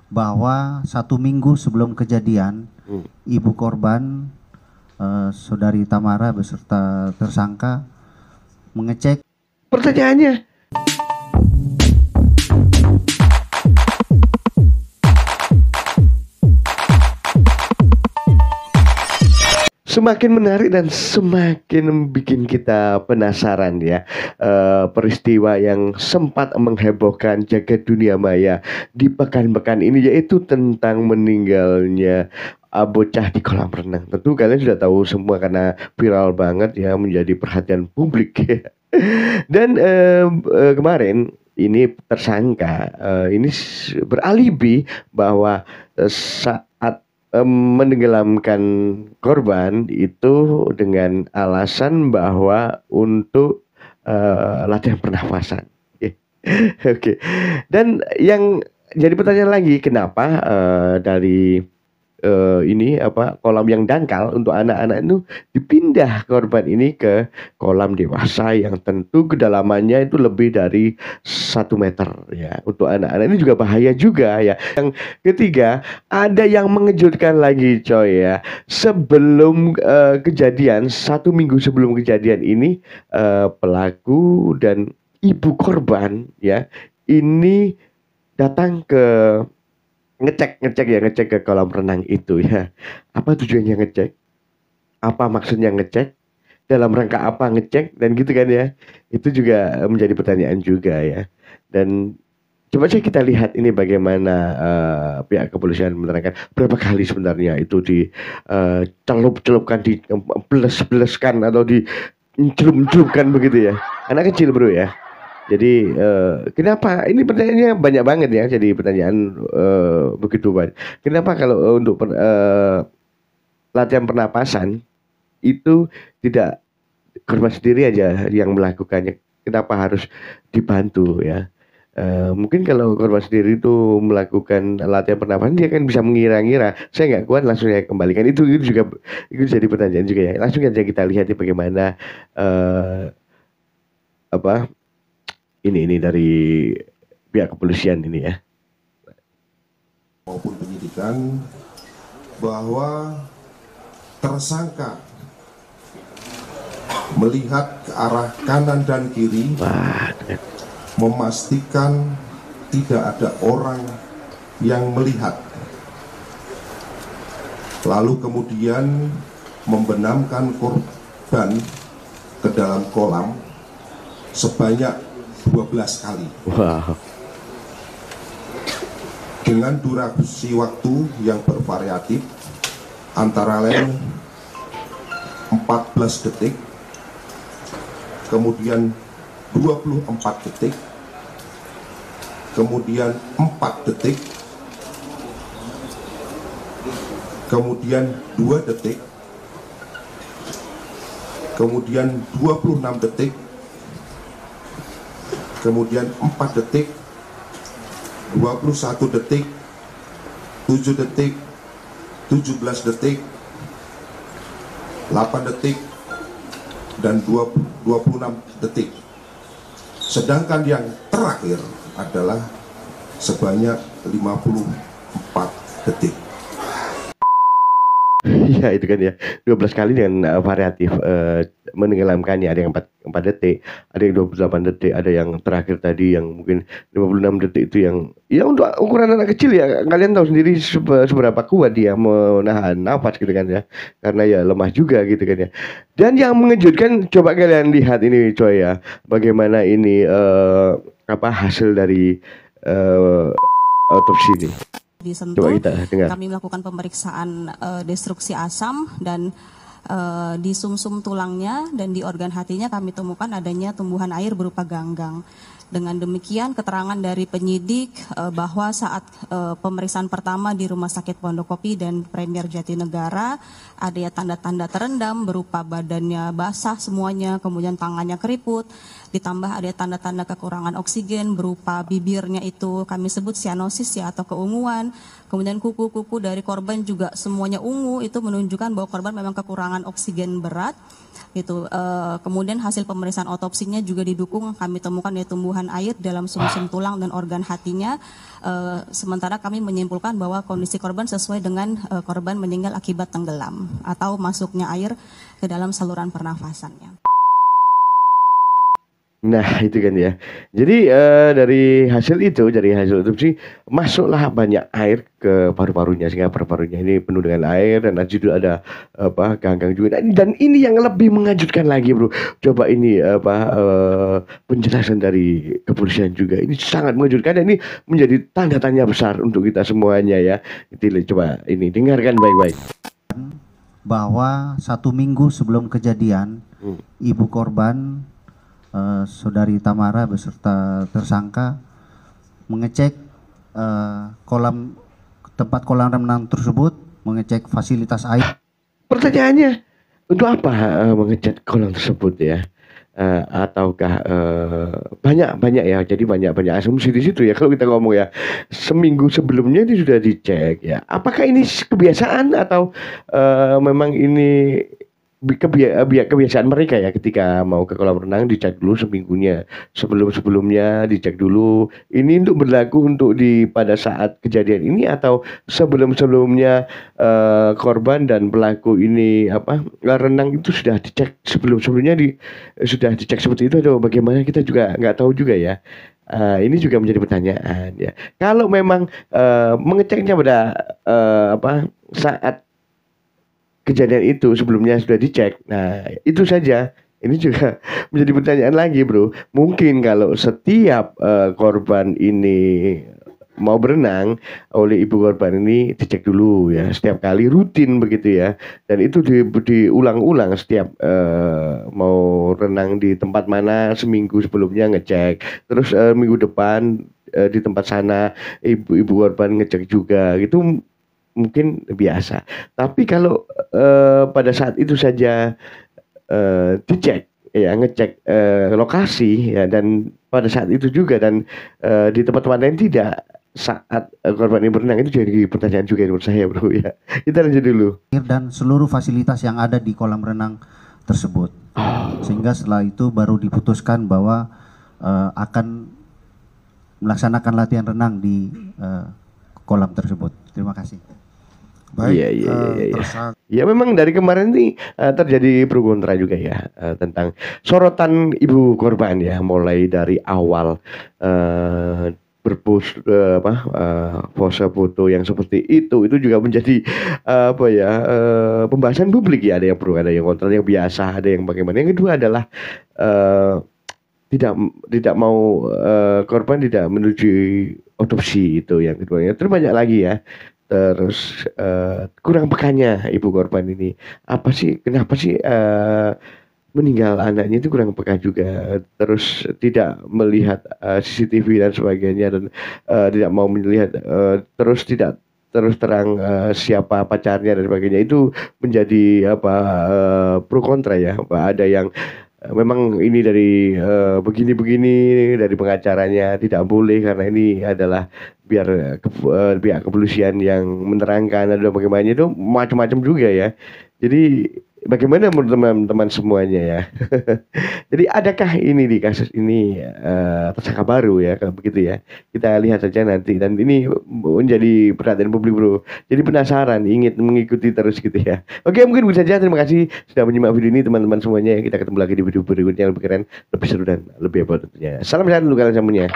bahwa 1 minggu sebelum kejadian, ibu korban, saudari Tamara beserta tersangka mengecek. Pertanyaannya, semakin menarik dan semakin bikin kita penasaran ya. Peristiwa yang sempat menghebohkan jagat dunia maya di pekan-pekan ini, yaitu tentang meninggalnya bocah di kolam renang. Tentu kalian sudah tahu semua karena viral banget ya, menjadi perhatian publik. Dan kemarin ini tersangka ini beralibi bahwa saat menenggelamkan korban itu dengan alasan bahwa untuk latihan pernafasan. Oke. Dan yang jadi pertanyaan lagi, kenapa dari ini kolam yang dangkal untuk anak-anak itu dipindah korban ini ke kolam dewasa yang tentu kedalamannya itu lebih dari 1 meter ya. Untuk anak-anak ini juga bahaya juga ya. Yang ketiga, ada yang mengejutkan lagi coy ya. Sebelum kejadian, 1 minggu sebelum kejadian ini, pelaku dan ibu korban ya ini datang ke ngecek ke kolam renang itu ya. Apa tujuannya ngecek? Apa maksudnya ngecek? Dalam rangka apa ngecek? Dan gitu kan ya. Itu juga menjadi pertanyaan juga ya. Dan coba saja kita lihat ini bagaimana pihak kepolisian menerangkan berapa kali sebenarnya itu di celup-celupkan, di beles-beleskan atau di celup-celupkan begitu ya. Anak kecil bro ya. Jadi kenapa ini pertanyaannya banyak banget ya, jadi pertanyaan begitu banyak. Kenapa kalau untuk latihan pernapasan itu tidak korban sendiri aja yang melakukannya? Kenapa harus dibantu ya? Mungkin kalau korban sendiri itu melakukan latihan pernapasan, dia kan bisa mengira-ngira, saya nggak kuat langsung saya kembalikan. Itu juga itu jadi pertanyaan juga ya. Langsung aja kita lihat ya bagaimana ini dari pihak kepolisian ini ya. Maupun penyidikan bahwa tersangka melihat ke arah kanan dan kiri, memastikan tidak ada orang yang melihat, lalu kemudian membenamkan korban ke dalam kolam sebanyak 12 kali. Wow. Dengan durasi waktu yang bervariatif antara lain 14 detik, kemudian 24 detik, kemudian 4 detik, kemudian 2 detik, kemudian 26 detik, kemudian 4 detik, 21 detik, 7 detik, 17 detik, 8 detik, dan 26 detik. Sedangkan yang terakhir adalah sebanyak 54 detik. Iya itu kan ya, 12 kali dengan variatif menenggelamkannya. Ada yang 4 detik, ada yang 28 detik, ada yang terakhir tadi yang mungkin 56 detik. Itu yang ya untuk ukuran anak kecil ya, kalian tahu sendiri seberapa kuat dia menahan nafas gitu kan ya, karena ya lemah juga gitu kan ya. Dan yang mengejutkan, coba kalian lihat ini coy ya, bagaimana ini hasil dari otopsi ini. Di Sentul, kami melakukan pemeriksaan destruksi asam dan di sumsum tulangnya dan di organ hatinya kami temukan adanya tumbuhan air berupa ganggang. Dengan demikian keterangan dari penyidik bahwa saat pemeriksaan pertama di Rumah Sakit Pondokopi dan Premier Jatinegara ada ya tanda-tanda terendam berupa badannya basah semuanya, kemudian tangannya keriput, ditambah ada tanda-tanda kekurangan oksigen berupa bibirnya itu kami sebut sianosis ya atau keunguan, kemudian kuku-kuku dari korban juga semuanya ungu, itu menunjukkan bahwa korban memang kekurangan oksigen berat. gitu. Kemudian hasil pemeriksaan otopsinya juga didukung, kami temukan ada tumbuhan air dalam sumsum tulang dan organ hatinya. Sementara kami menyimpulkan bahwa kondisi korban sesuai dengan korban meninggal akibat tenggelam atau masuknya air ke dalam saluran pernafasannya. Nah, itu kan ya. Jadi dari hasil otopsi masuklah banyak air ke paru-parunya sehingga paru-parunya ini penuh dengan air dan juga ada ganggang juga. Dan ini yang lebih mengejutkan lagi, Bro. Coba ini penjelasan dari kepolisian juga. Ini sangat mengejutkan dan ini menjadi tanda tanya besar untuk kita semuanya ya. Coba ini dengarkan baik-baik. Bahwa 1 minggu sebelum kejadian, ibu korban Saudari Tamara beserta tersangka mengecek tempat kolam renang tersebut, mengecek fasilitas air. Pertanyaannya, untuk apa mengecek kolam tersebut ya? Ataukah banyak ya? Jadi banyak asumsi di situ ya. Kalau kita ngomong ya, seminggu sebelumnya ini sudah dicek ya. Apakah ini kebiasaan atau memang ini kebiasaan mereka ya, ketika mau ke kolam renang dicek dulu seminggunya sebelumnya dicek dulu. Ini untuk berlaku untuk pada saat kejadian ini atau sebelumnya korban dan pelaku ini renang itu sudah dicek sebelumnya sudah dicek seperti itu atau bagaimana, kita juga nggak tahu juga ya. Ini juga menjadi pertanyaan ya. Kalau memang mengeceknya pada saat kejadian itu sebelumnya sudah dicek, nah itu saja. Ini juga menjadi pertanyaan lagi, Bro. Mungkin kalau setiap korban ini mau berenang oleh ibu korban ini dicek dulu ya, setiap kali rutin begitu ya, dan itu diulang-ulang setiap mau renang di tempat mana, seminggu sebelumnya ngecek, terus minggu depan di tempat sana ibu korban ngecek juga gitu. Mungkin biasa, tapi kalau pada saat itu saja dicek ya, ngecek lokasi ya, dan pada saat itu juga dan di tempat-tempat lain tidak, saat korban ini berenang, itu jadi pertanyaan juga menurut saya, Bro ya. Kita lanjut dulu. Dan seluruh fasilitas yang ada di kolam renang tersebut, sehingga setelah itu baru diputuskan bahwa akan melaksanakan latihan renang di kolam tersebut. Terima kasih. Baik, ya memang dari kemarin ini terjadi pro kontra juga ya tentang sorotan ibu korban ya, mulai dari awal berpos pose foto yang seperti itu juga menjadi pembahasan publik ya. Ada yang pro, ada yang kontra, yang biasa, ada yang bagaimana. Yang kedua adalah tidak mau korban tidak menuju otopsi, itu yang kedua. Terus banyak lagi ya. Terus kurang pekanya ibu korban ini, kenapa sih meninggal anaknya itu kurang peka juga, terus tidak melihat CCTV dan sebagainya, dan tidak mau melihat terus tidak terus terang siapa pacarnya dan sebagainya. Itu menjadi pro kontra ya. Ada yang memang ini dari begini-begini dari pengacaranya tidak boleh karena ini adalah biar pihak kepolisian yang menerangkan, ada bagaimana, itu macam-macam juga ya. Jadi bagaimana menurut teman-teman semuanya ya? Jadi adakah ini di kasus ini tersangka baru ya, kalau begitu ya? Kita lihat saja nanti, dan ini menjadi perhatian publik, Bro. Jadi penasaran, ingin mengikuti terus gitu ya. Oke, mungkin begitu saja. Terima kasih sudah menyimak video ini teman-teman semuanya. Kita ketemu lagi di video berikutnya yang lebih keren, lebih seru dan lebih hebat tentunya. Salam sehat untuk kalian semuanya.